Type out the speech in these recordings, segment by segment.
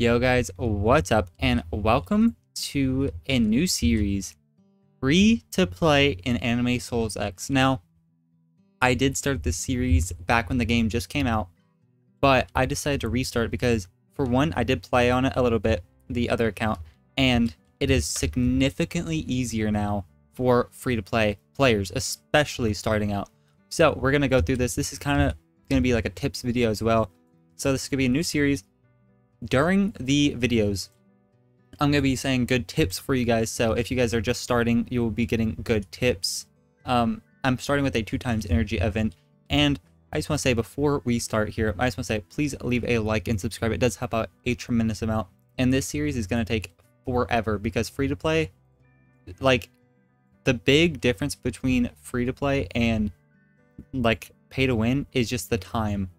Yo guys, what's up and welcome to a new series, free to play in Anime Souls X. Now, I did start this series back when the game just came out, but I decided to restart because for one, I did play on it a little bit, the other account, and it is significantly easier now for free to play players, especially starting out. So we're going to go through this. This is kind of going to be like a tips video as well. So this could be a new series. During the videos, I'm going to be saying good tips for you guys. So if you guys are just starting, you will be getting good tips. I'm starting with a 2x energy event. And I just want to say before we start here, I just want to say please leave a like and subscribe. It does help out a tremendous amount. And this series is going to take forever because free to play, like the big difference between free to play and like pay to win is just the time.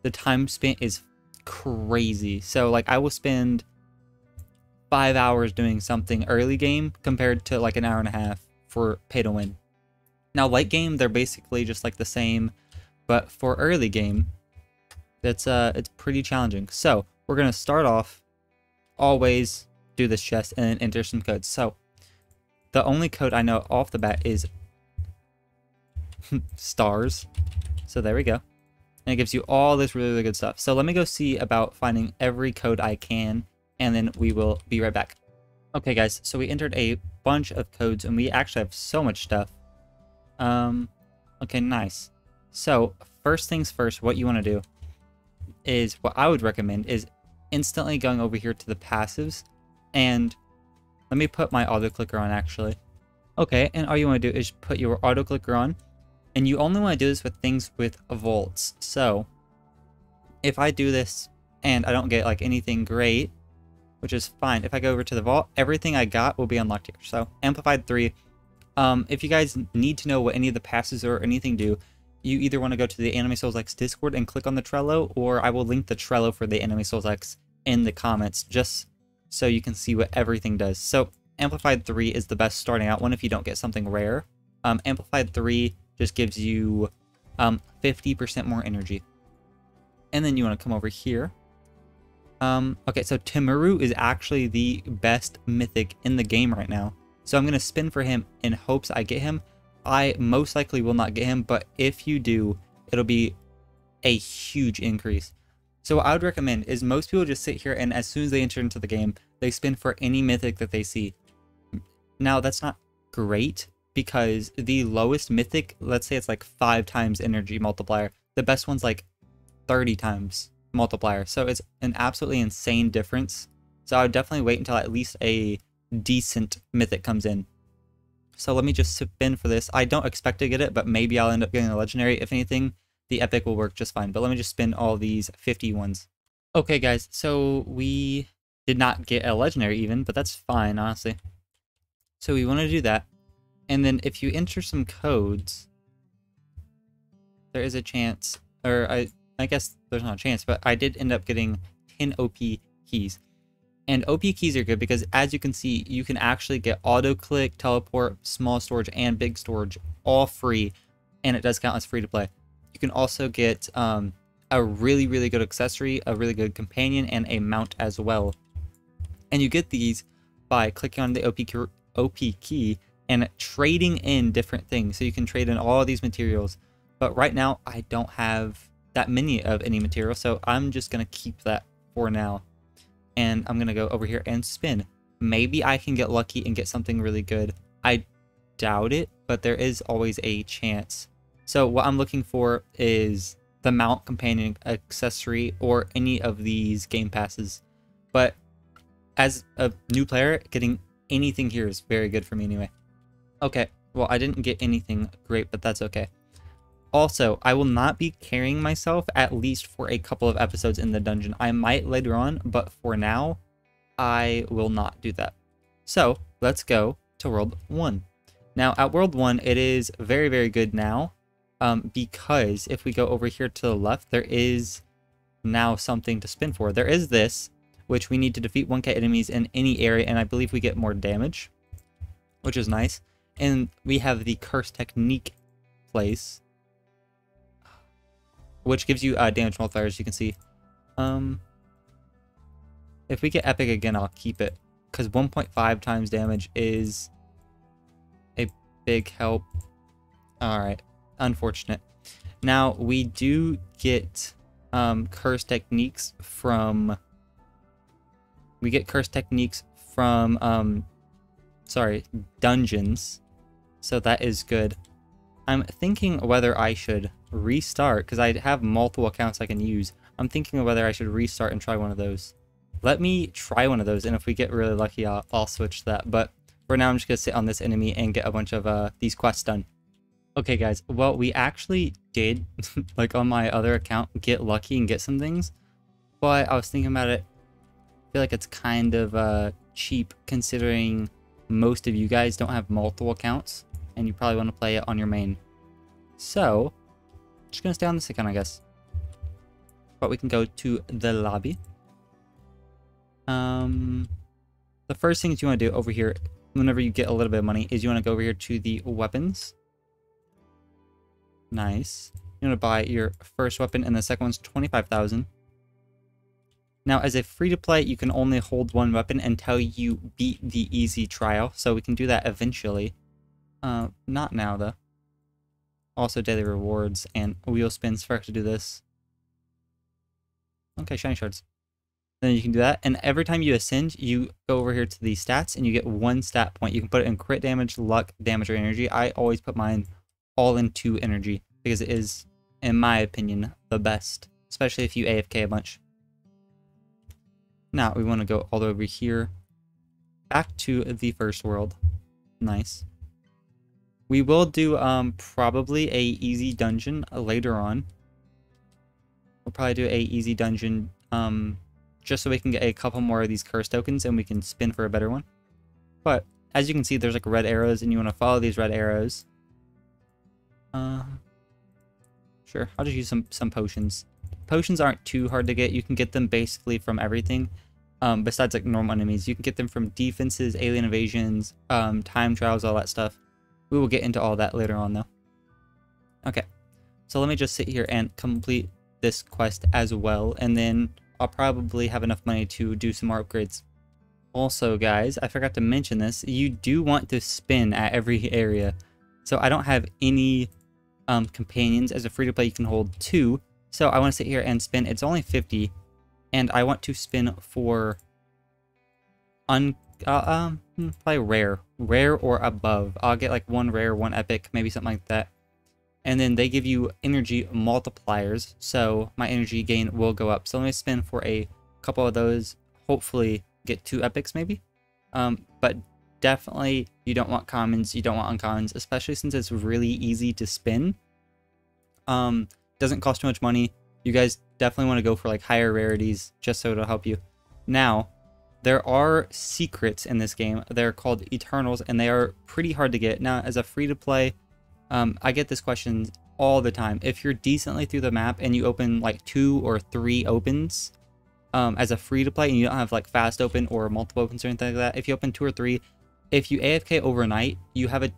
The time spent is crazy. So like I will spend 5 hours doing something early game compared to like an hour and a half for pay to win. Now late game they're basically just like the same, but for early game it's pretty challenging. So we're gonna start off, always do this chest and then enter some codes. So the only code I know off the bat is stars. So there we go. And it gives you all this really good stuff. So let me go see about finding every code I can, and then we will be right back. Okay guys, so we entered a bunch of codes and we actually have so much stuff. Okay, nice. So first things first, what you want to do is, what I would recommend is instantly going over here to the passives, and let me put my auto clicker on actually. Okay, and all you want to do is put your auto clicker on. And you only want to do this with things with vaults. So if I do this and I don't get like anything great, which is fine. If I go over to the vault, everything I got will be unlocked here. So amplified 3. If you guys need to know what any of the passes or anything do, you either want to go to the Anime Souls X Discord and click on the Trello, or I will link the Trello for the Anime Souls X in the comments just so you can see what everything does. So amplified 3 is the best starting out one if you don't get something rare. Amplified 3 just gives you 50% more energy. And then you want to come over here. Okay, so Tamaru is actually the best mythic in the game right now. So I'm going to spin for him in hopes I get him. I most likely will not get him, but if you do, it'll be a huge increase. So what I would recommend is most people just sit here and as soon as they enter into the game, they spin for any mythic that they see. Now that's not great, because the lowest mythic, let's say it's like 5 times energy multiplier. The best one's like 30 times multiplier. So it's an absolutely insane difference. So I would definitely wait until at least a decent mythic comes in. So let me just spin for this. I don't expect to get it, but maybe I'll end up getting a legendary. If anything, the epic will work just fine. But let me just spin all these 50 ones. Okay guys, so we did not get a legendary even, but that's fine, honestly. So we want to do that. And then if you enter some codes, there is a chance, or I guess there's not a chance, but I did end up getting 10 OP keys. And OP keys are good because as you can see, you can actually get auto click, teleport, small storage, and big storage all free. And it does count as free to play. You can also get a really good accessory, a really good companion, and a mount as well. And you get these by clicking on the OP key and trading in different things. So you can trade in all of these materials. But right now, I don't have that many of any material, so I'm just going to keep that for now. And I'm going to go over here and spin. Maybe I can get lucky and get something really good. I doubt it, but there is always a chance. So what I'm looking for is the mount, companion, accessory, or any of these game passes. But as a new player, getting anything here is very good for me anyway. Okay, well, I didn't get anything great, but that's okay. Also, I will not be carrying myself at least for a couple of episodes in the dungeon. I might later on, but for now, I will not do that. So, let's go to World 1. Now, at World 1, it is very good now, because if we go over here to the left, there is now something to spin for. There is this, which we need to defeat 1k enemies in any area, and I believe we get more damage, which is nice. And we have the curse technique place, which gives you damage multipliers, you can see. If we get epic again, I'll keep it. Because 1.5 times damage is a big help. Alright. Unfortunate. Now, we do get curse techniques from... We get curse techniques from, dungeons. So that is good. I'm thinking whether I should restart, because I have multiple accounts I can use. I'm thinking of whether I should restart and try one of those. Let me try one of those, and if we get really lucky, I'll switch that. But for now, I'm just going to sit on this enemy and get a bunch of these quests done. Okay, guys. Well, we actually did, like on my other account, get lucky and get some things. But I was thinking about it. I feel like it's kind of cheap, considering most of you guys don't have multiple accounts, and you probably want to play it on your main. So, just going to stay on this account, I guess. But we can go to the lobby. The first thing that you want to do over here, whenever you get a little bit of money, is you want to go over here to the weapons. Nice. You want to buy your first weapon, and the second one's 25,000. Now, as a free-to-play, you can only hold one weapon until you beat the easy trial, so we can do that eventually. Not now, though. Also, daily rewards and wheel spins for us to do this. Okay, shiny shards. Then you can do that, and every time you ascend, you go over here to the stats, and you get 1 stat point. You can put it in crit damage, luck, damage, or energy. I always put mine all into energy, because it is, in my opinion, the best, especially if you AFK a bunch. Now, we want to go all the way over here, back to the first world. Nice. We will do, probably a easy dungeon later on. We'll probably do a easy dungeon, just so we can get a couple more of these curse tokens and we can spin for a better one. But as you can see, there's like red arrows, and you want to follow these red arrows. Sure, I'll just use some potions. Potions aren't too hard to get. You can get them basically from everything, besides like normal enemies. You can get them from defenses, alien invasions, time trials, all that stuff. We will get into all that later on, though. Okay, so let me just sit here and complete this quest as well, and then I'll probably have enough money to do some more upgrades. Also, guys, I forgot to mention this. You do want to spin at every area. So I don't have any companions. As a free-to-play, you can hold 2. So I want to sit here and spin. It's only 50, and I want to spin for probably rare or above. I'll get like 1 rare, 1 epic, maybe something like that. And then they give you energy multipliers, so my energy gain will go up. So let me spin for a couple of those, hopefully get 2 epics maybe. But definitely you don't want commons, you don't want uncommons, especially since it's really easy to spin. Doesn't cost too much money. You guys definitely want to go for like higher rarities, just so it'll help you. Now, there are secrets in this game. They're called Eternals, and they are pretty hard to get. Now, as a free-to-play, I get this question all the time. If you're decently through the map and you open like 2 or 3 opens as a free-to-play, and you don't have like fast open or multiple opens or anything like that, if you open 2 or 3, if you AFK overnight, you have a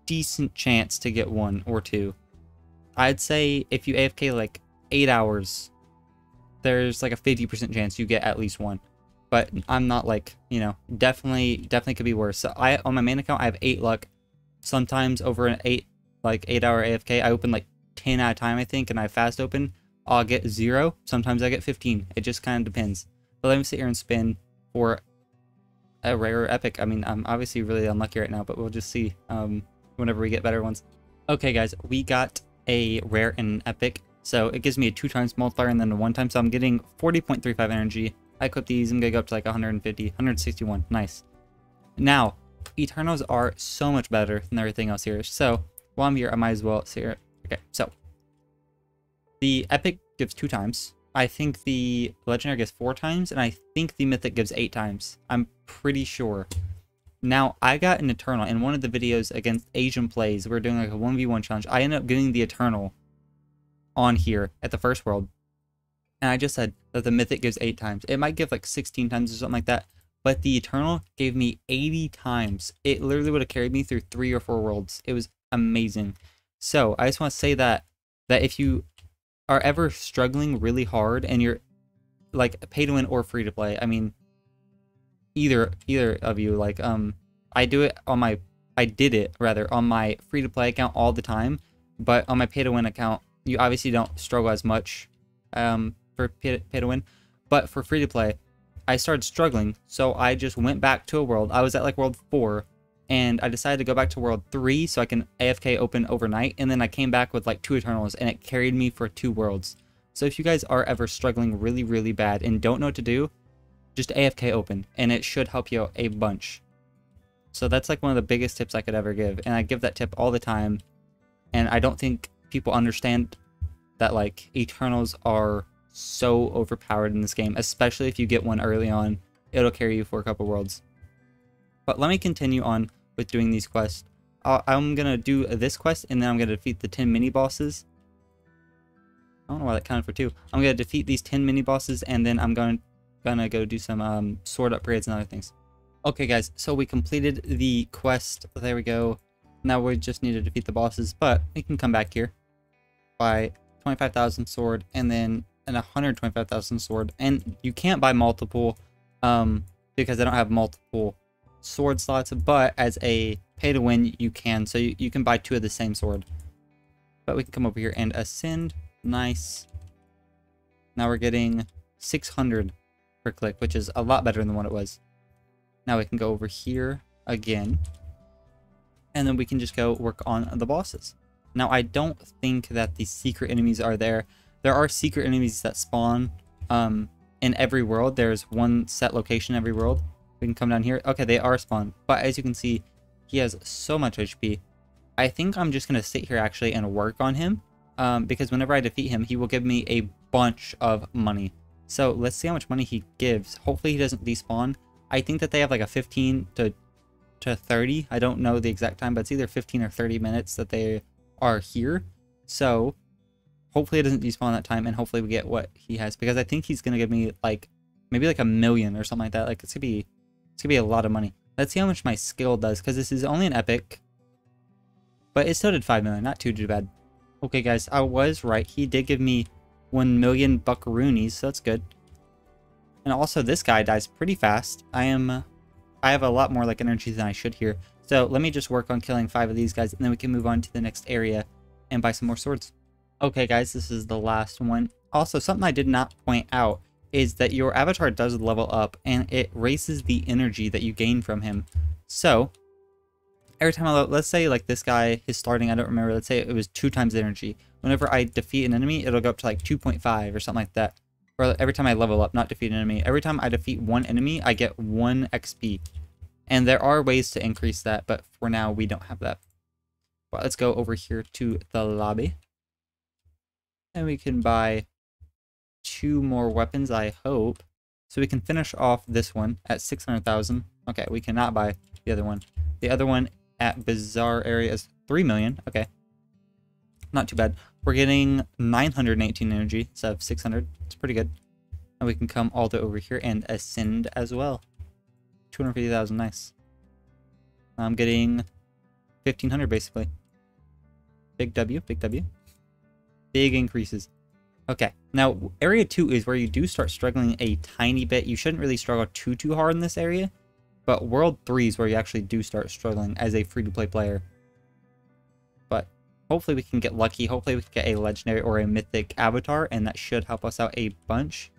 decent chance to get 1 or 2. I'd say if you AFK like 8 hours, there's like a 50% chance you get at least 1. But I'm not like, you know, definitely could be worse. So on my main account, I have 8 luck. Sometimes over an 8-hour AFK, I open like 10 at a time, I think, and I fast open, I'll get 0. Sometimes I get 15. It just kind of depends. But let me sit here and spin for a rare epic. I mean, I'm obviously really unlucky right now, but we'll just see whenever we get better ones. Okay, guys, we got a rare and an epic. So it gives me a 2 times multiplier and then a 1 time. So I'm getting 40.35 energy. I equip these. I'm going to go up to like 150, 161. Nice. Now, Eternals are so much better than everything else here. So while I'm here, I might as well sit here. Okay, so the epic gives 2 times. I think the legendary gives 4 times, and I think the mythic gives 8 times. I'm pretty sure. Now, I got an Eternal in one of the videos against Asian plays. We were doing like a 1v1 challenge. I ended up getting the Eternal on here at the first world. And I just said that the mythic gives 8 times. It might give like 16 times or something like that. But the Eternal gave me 80 times. It literally would have carried me through 3 or 4 worlds. It was amazing. So I just want to say that if you are ever struggling really hard and you're like pay to win or free to play. I mean, either of you. Like I do it on my I did it rather on my free to play account all the time, but on my pay to win account, you obviously don't struggle as much for pay to win, but for free to play, I started struggling, so I just went back to a world. I was at like world 4, and I decided to go back to world 3 so I can AFK open overnight, and then I came back with like 2 Eternals, and it carried me for 2 worlds. So if you guys are ever struggling really, really bad and don't know what to do, just AFK open, and it should help you out a bunch. So that's like one of the biggest tips I could ever give, and I give that tip all the time, and I don't think people understand that like Eternals are so overpowered in this game, especially if you get one early on. It'll carry you for a couple worlds. But let me continue on with doing these quests. I'm gonna do this quest, and then I'm gonna defeat the 10 mini bosses. I don't know why that counted for 2. I'm gonna defeat these 10 mini bosses, and then I'm gonna go do some sword upgrades and other things. Okay guys, so we completed the quest. There we go. Now we just need to defeat the bosses, but we can come back here, buy 25,000 sword, and then an 125,000 sword. And you can't buy multiple because I don't have multiple sword slots, but as a pay to win you can, so you can buy 2 of the same sword. But we can come over here and ascend. Nice. Now we're getting 600 per click, which is a lot better than what it was. Now we can go over here again, and then we can just go work on the bosses. Now I don't think that the secret enemies are there. There are secret enemies that spawn in every world. There's one set location every world. We can come down here. Okay, they are spawned, but as you can see, he has so much HP. I think I'm just gonna sit here actually and work on him because whenever I defeat him, he will give me a bunch of money. So let's see how much money he gives. Hopefully he doesn't despawn. I think that they have like a 15 to 30. I don't know the exact time, but it's either 15 or 30 minutes that they are here. So hopefully it doesn't despawn that time, and hopefully we get what he has, because I think he's gonna give me like maybe like 1 million or something like that. Like it's gonna be a lot of money. Let's see how much my skill does, because this is only an epic, but it still did 5 million. Not too bad. Okay guys, I was right. He did give me 1 million buckaroonies, so that's good. And also this guy dies pretty fast. I have a lot more like energy than I should here. So let me just work on killing 5 of these guys, and then we can move on to the next area and buy some more swords. Okay guys, this is the last one. Also, something I did not point out is that your avatar does level up, and it raises the energy that you gain from him. So every time let's say like this guy, his starting, I don't remember, let's say it was 2 times the energy. Whenever I defeat an enemy, it'll go up to like 2.5 or something like that. Or every time I level up, not defeat an enemy. Every time I defeat one enemy, I get 1 XP. And there are ways to increase that, but for now, we don't have that. Well, let's go over here to the lobby. And we can buy 2 more weapons, I hope. So we can finish off this one at 600,000. Okay, we cannot buy the other one. The other one at Bazaar area is 3 million. Okay. Not too bad. We're getting 918 energy instead of 600. It's pretty good. And we can come all the way over here and ascend as well. 250,000, nice. I'm getting 1,500 basically. Big W, big W. Big increases. Okay, now area 2 is where you do start struggling a tiny bit. You shouldn't really struggle too hard in this area. But world 3 is where you actually do start struggling as a free-to-play player. But hopefully we can get lucky. Hopefully we can get a legendary or a mythic avatar, and that should help us out a bunch.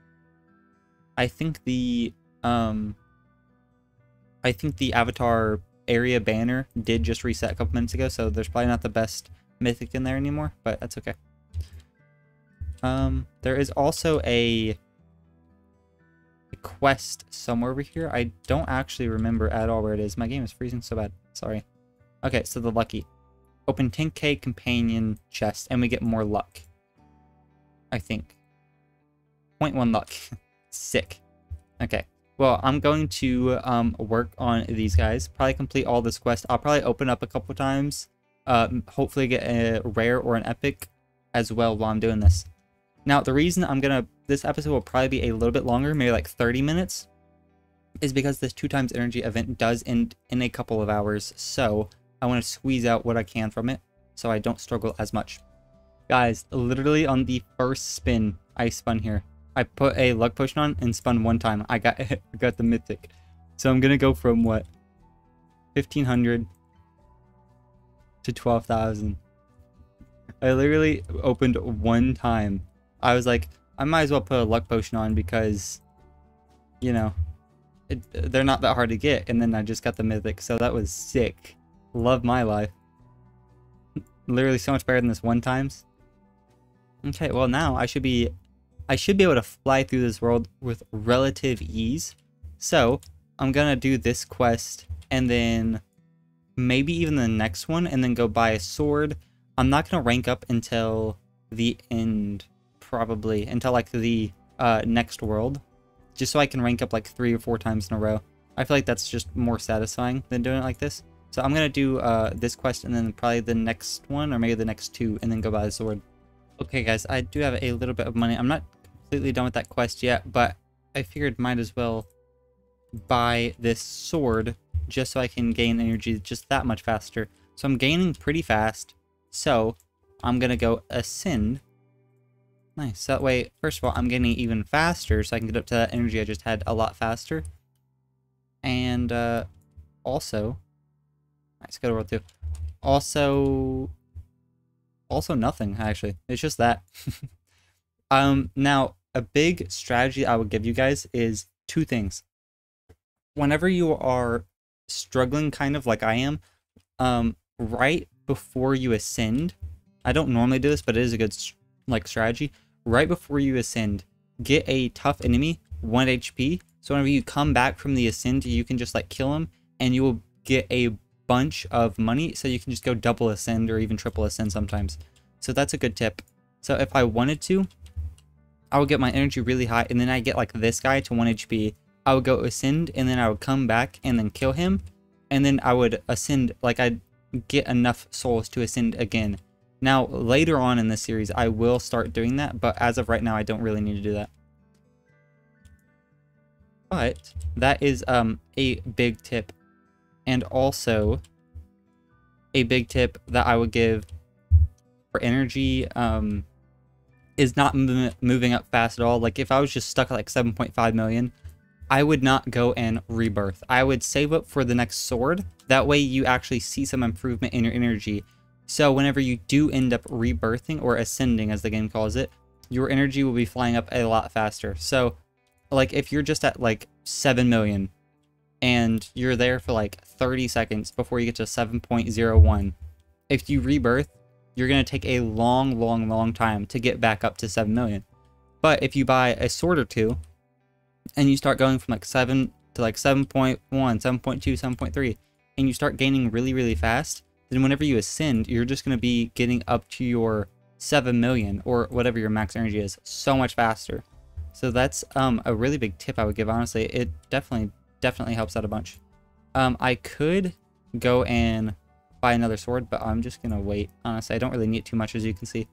I think the avatar area banner did just reset a couple minutes ago, so there's probably not the best mythic in there anymore, but that's okay. There is also a quest somewhere over here. I don't actually remember at all where it is. My game is freezing so bad. Sorry. Okay, so the lucky. Open 10k companion chest, and we get more luck. I think. 0.1 luck. Sick. Okay. Well, I'm going to work on these guys. Probably complete all this quest. I'll probably open up a couple times. Hopefully get a rare or an epic as well while I'm doing this. Now, the reason this episode will probably be a little bit longer, maybe like 30 minutes, is because this 2 times energy event does end in a couple of hours. So I want to squeeze out what I can from it so I don't struggle as much. Guys, literally on the first spin I spun here, I put a luck potion on and spun one time. I got I got the mythic. So I'm gonna go from what? 1500 to 12,000. I literally opened one time. I was like, I might as well put a luck potion on because, you know, they're not that hard to get. And then I just got the mythic, so that was sick. Love my life. Literally so much better than this one times. Okay, well now I should be able to fly through this world with relative ease. So I'm gonna do this quest and then maybe even the next one and then go buy a sword. I'm not gonna rank up until the end, probably until like the next world, just so I can rank up like 3 or 4 times in a row. I feel like that's just more satisfying than doing it like this. So I'm gonna do this quest and then probably the next one or maybe the next 2 and then go buy the sword. Okay guys, I do have a little bit of money. I'm not completely done with that quest yet, but I figured might as well buy this sword just so I can gain energy just that much faster. So I'm gaining pretty fast. So I'm gonna go ascend. Nice. That way, first of all, I'm getting even faster, so I can get up to that energy I just had a lot faster. And also, let's go to world 2. Also nothing actually. It's just that. Now a big strategy I would give you guys is 2 things. Whenever you are struggling, kind of like I am, right before you ascend, I don't normally do this, but it is a good strategy. Right before you ascend, get a tough enemy, 1 HP. So whenever you come back from the ascend, you can just like kill him, and you will get a bunch of money. So you can just go double ascend or even triple ascend sometimes. So that's a good tip. So if I wanted to, I would get my energy really high, and then I get like this guy to 1 HP. I would go ascend, and then I would come back and then kill him, and then I would ascend, like I'd get enough souls to ascend again. Now later on in this series I will start doing that, but as of right now I don't really need to do that. But that is a big tip. And also a big tip that I would give for energy is not moving up fast at all. Like if I was just stuck at like 7.5 million, I would not go and rebirth. I would save up for the next sword. That way you actually see some improvement in your energy. So whenever you do end up rebirthing or ascending as the game calls it, your energy will be flying up a lot faster. So like if you're just at like 7 million and you're there for like 30 seconds before you get to 7.01, if you rebirth, you're going to take a long time to get back up to 7 million. But if you buy a sword or 2 and you start going from like 7 to like 7.1, 7.2, 7.3, and you start gaining really fast, then whenever you ascend, you're just going to be getting up to your 7 million or whatever your max energy is so much faster. So that's a really big tip I would give. Honestly, it definitely helps out a bunch. I could go and buy another sword, but I'm just gonna wait. Honestly, I don't really need too much, as you can see.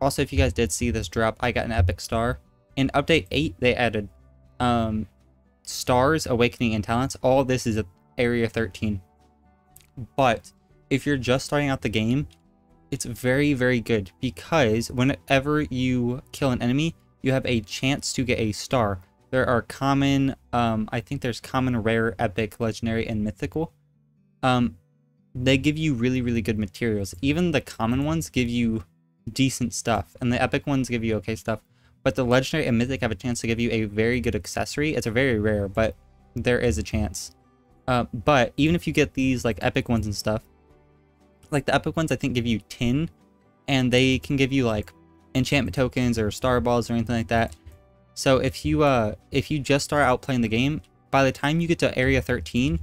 Also, if you guys did see this drop, I got an epic star. In update 8, they added stars, awakening, and talents. All this is at area 13. But if you're just starting out the game, it's very good, because whenever you kill an enemy, you have a chance to get a star. There are common, I think there's common, rare, epic, legendary, and mythical. They give you really good materials. Even the common ones give you decent stuff, and the epic ones give you okay stuff. But the legendary and mythic have a chance to give you a very good accessory. It's a very rare, but there is a chance. But even if you get these like epic ones and stuff, like the epic ones I think give you 10, and they can give you like enchantment tokens or star balls or anything like that. So if you just start out playing the game, by the time you get to area 13,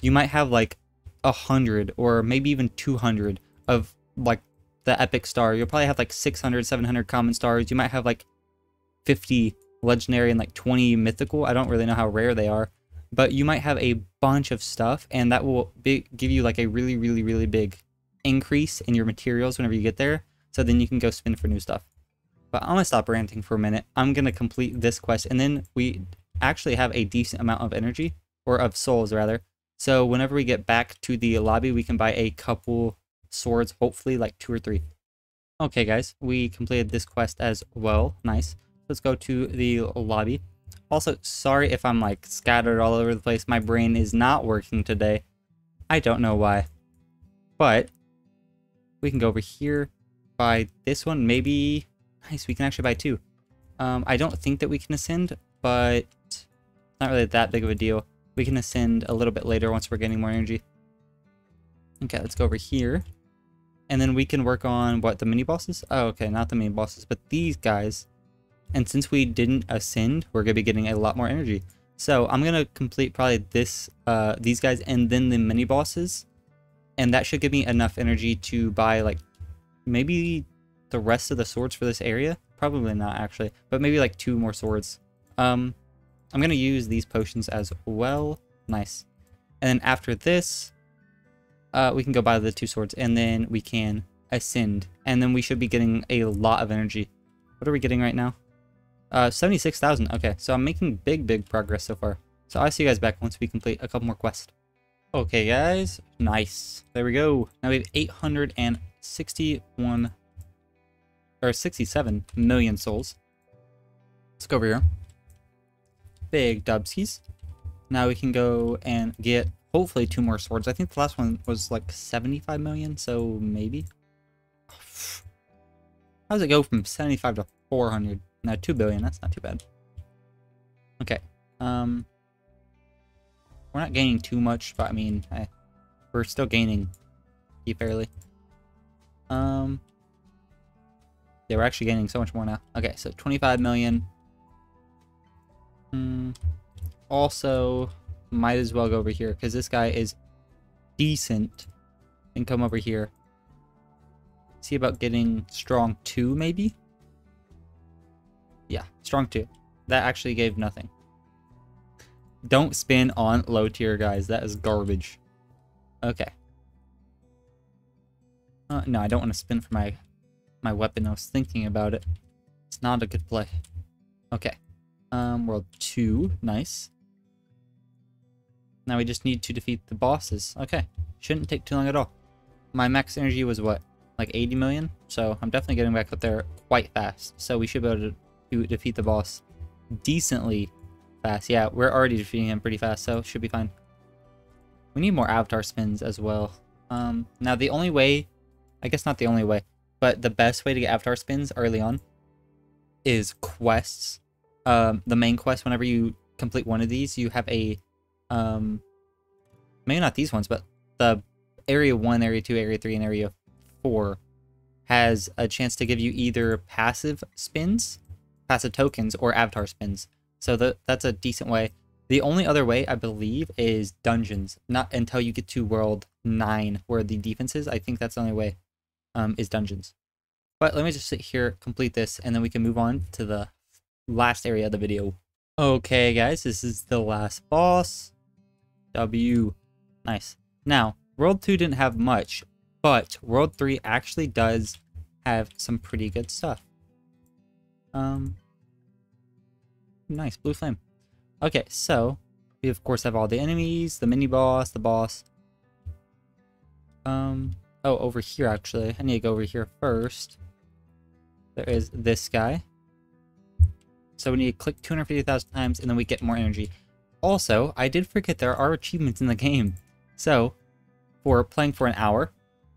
you might have like 100 or maybe even 200 of like the epic star. You'll probably have like 600, 700 common stars. You might have like 50 legendary and like 20 mythical. I don't really know how rare they are, but you might have a bunch of stuff, and that will give you like a really big increase in your materials whenever you get there. So then you can go spin for new stuff. But I'm gonna stop ranting for a minute. I'm gonna complete this quest, and then we actually have a decent amount of energy, or of souls rather. So whenever we get back to the lobby, we can buy a couple swords, hopefully like 2 or 3. Okay guys, we completed this quest as well. Nice. Let's go to the lobby. Also, sorry if I'm like scattered all over the place. My brain is not working today. I don't know why. But we can go over here, buy this one. Maybe, nice, we can actually buy two. I don't think that we can ascend, but it's not really that big of a deal. We can ascend a little bit later once we're getting more energy. Okay, let's go over here. And then we can work on, what, the mini-bosses? Oh, okay, not the mini-bosses, but these guys. And since we didn't ascend, we're going to be getting a lot more energy. So I'm going to complete probably this, these guys and then the mini-bosses. And that should give me enough energy to buy, like, maybe the rest of the swords for this area. Probably not, actually. But maybe, like, 2 more swords. I'm going to use these potions as well. Nice. And then after this, we can go buy the 2 swords. And then we can ascend. And then we should be getting a lot of energy. What are we getting right now? 76,000. Okay, so I'm making big progress so far. So I'll see you guys back once we complete a couple more quests. Okay, guys. Nice. There we go. Now we have 861 or 67 million souls. Let's go over here. Big dubskies. Now we can go and get hopefully 2 more swords. I think the last one was like 75 million, so maybe. How does it go from 75 to 400? No, 2 billion. That's not too bad. Okay. We're not gaining too much, but I mean, we're still gaining fairly. Yeah, we're actually gaining so much more now. Okay, so 25 million. Also, might as well go over here because this guy is decent. And come over here. See about getting strong 2, maybe? Yeah, strong 2. That actually gave nothing. Don't spin on low tier, guys. That is garbage. Okay. No, I don't want to spin for my weapon. I was thinking about it. It's not a good play. Okay. World 2. Nice. Now we just need to defeat the bosses. Okay. Shouldn't take too long at all. My max energy was what? Like 80 million? So I'm definitely getting back up there quite fast. So we should be able to defeat the boss decently fast. Yeah, we're already defeating him pretty fast, so it should be fine. We need more avatar spins as well. Now the only way, I guess not the only way, but the best way to get avatar spins early on is quests. The main quest, whenever you complete one of these, you have a, maybe not these ones, but the Area 1, Area 2, Area 3, and Area 4 has a chance to give you either passive spins, passive tokens, or avatar spins. So that's a decent way. The only other way, I believe, is dungeons. Not until you get to World 9, where the defense is. I think that's the only way, is dungeons. But let me just sit here, complete this, and then we can move on to the last area of the video. Okay, guys, this is the last boss. W. Nice. Now, World 2 didn't have much, but World 3 actually does have some pretty good stuff. Nice, blue flame. Okay, so we of course have all the enemies, the mini-boss, the boss. Oh, over here actually. I need to go over here first. There is this guy. So we need to click 250,000 times and then we get more energy. Also, I did forget there are achievements in the game. So, for playing for an hour,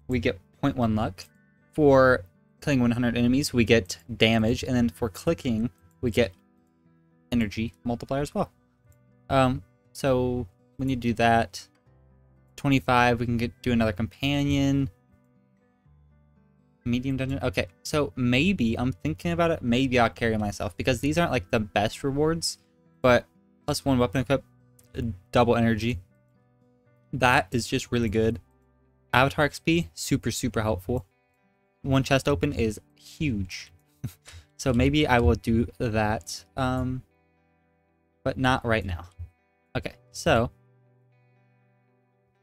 we get 0.1 luck. For killing 100 enemies, we get damage. And then for clicking, we get energy multiplier as well. So when you do that, 25, we can do another companion. Medium dungeon. Okay, so maybe, I'm thinking about it, maybe I'll carry myself, because these aren't like the best rewards, but +1 weapon equip, double energy. That is just really good. Avatar XP, super helpful. 1 chest open is huge. So maybe I will do that, but not right now. Okay, so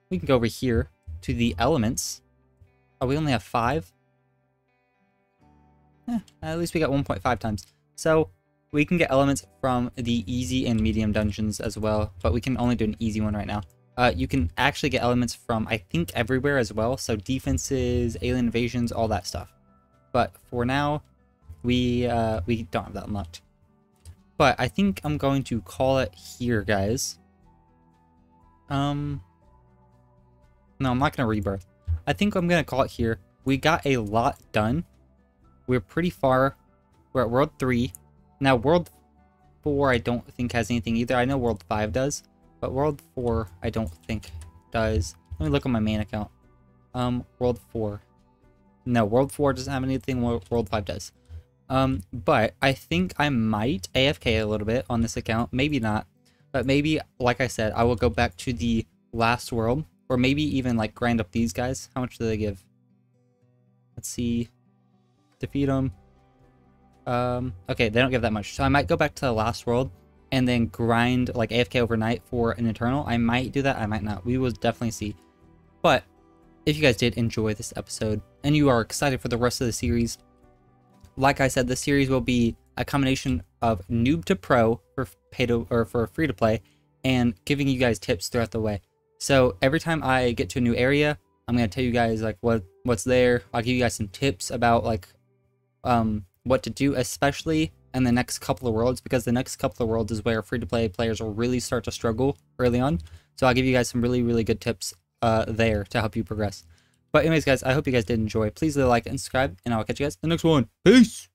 we can go over here to the elements. Oh, we only have 5? At least we got 1.5 times. So we can get elements from the easy and medium dungeons as well, but we can only do an easy one right now. You can actually get elements from, I think, everywhere as well. So defenses, alien invasions, all that stuff. But for now, we don't have that unlocked. But I think I'm going to call it here, guys. No, I'm not gonna rebirth. I think I'm gonna call it here. We got a lot done. We're pretty far. We're at World 3. Now, World 4 I don't think has anything either. I know World 5 does, but World 4 I don't think does. Let me look on my main account. World 4. No, World 4 doesn't have anything. World 5 does. But I think I might AFK a little bit on this account. Maybe not. But maybe, like I said, I will go back to the last world. Or maybe even, like, grind up these guys. How much do they give? Let's see. Defeat them. Okay, they don't give that much. So I might go back to the last world and then grind, like, AFK overnight for an Eternal. I might do that. I might not. We will definitely see. But if you guys did enjoy this episode and you are excited for the rest of the series, like I said, the series will be a combination of noob to pro for pay to, or for free to play, and giving you guys tips throughout the way. So every time I get to a new area, I'm gonna tell you guys like what's there. I'll give you guys some tips about like what to do, especially in the next couple of worlds, because the next couple of worlds is where free to play players will really start to struggle early on. So I'll give you guys some really good tips there to help you progress. But anyways, guys, I hope you guys did enjoy. Please leave a like and subscribe, and I'll catch you guys in the next one. Peace!